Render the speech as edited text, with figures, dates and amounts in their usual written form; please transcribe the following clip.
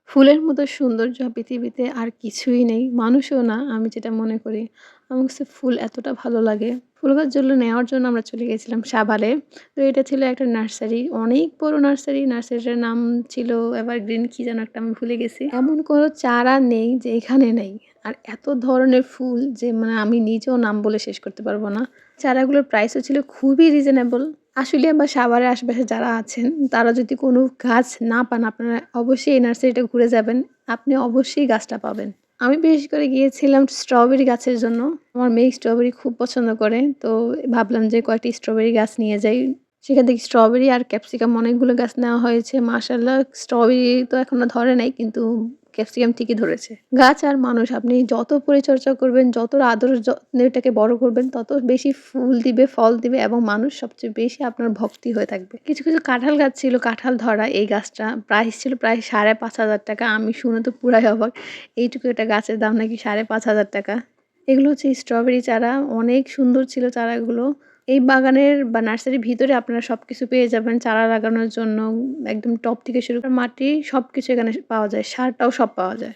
ফুলের মতো সৌন্দর্য পৃথিবীতে আর কিছুই নেই। মানুষও না, আমি যেটা মনে করি। আমার কাছে ফুল এতটা ভালো লাগে। ফুল গাছগুলো নেওয়ার জন্য আমরা চলে গেছিলাম সাভারে। তো এটা ছিল একটা নার্সারি। অনেক বড় নার্সারি। নার্সারিটার নাম ছিল এভারগ্রিন কি যেন একটা আমি ভুলে গেছি। এমন কোনো চারা নেই যে এখানে নেই। আর এত ধরনের ফুল যে মানে আমি নিজেও নাম বলে শেষ করতে পারব না। চারাগুলোর প্রাইসও ছিল খুবই রিজনেবল। আশুলিয়া বা সাভারের আশেপাশে যারা আছেন, তারা যদি কোনো গাছ না পান, আপনারা অবশ্যই এই নার্সারিটা ঘুরে যাবেন। আপনি অবশ্যই গাছটা পাবেন। আমি বিশেষ করে গিয়েছিলাম স্ট্রবেরি গাছের জন্য। আমার মেয়ে স্ট্রবেরি খুব পছন্দ করে। তো ভাবলাম যে কয়েকটি স্ট্রবেরি গাছ নিয়ে যাই। সেখান থেকে স্ট্রবেরি আর ক্যাপসিকাম অনেকগুলো গাছ নেওয়া হয়েছে। মাশাআল্লাহ স্ট্রবেরি তো এখনো ধরে নাই কিন্তু ক্যাপসিকাম ঠিকই ধরেছে। গাছ আর মানুষ আপনি যত পরিচর্যা করবেন, যত আদর যত্নে এটাকে বড় করবেন, তত বেশি ফুল দিবে, ফল দিবে এবং মানুষ সবচেয়ে বেশি আপনার ভক্তি হয়ে থাকবে। কিছু, কিছু কাঁঠাল গাছ ছিল, কাঁঠাল ধরা এই গাছটা প্রাইস ছিল প্রায় ৳৫,৫০০ আমি শুনে তো পুরাই অবাক। এইটুকু একটা গাছের দাম নাকি ৳৫,৫০০। এগুলো হচ্ছে স্ট্রবেরি চারা। অনেক সুন্দর ছিল চারাগুলো। এই বাগানের বা নার্সারির ভিতরে আপনারা সবকিছু পেয়ে যাবেন চারা লাগানোর জন্য। একদম টব থেকে শুরু করে মাটি সবকিছু এখানে পাওয়া যায়। সারটাও সব পাওয়া যায়।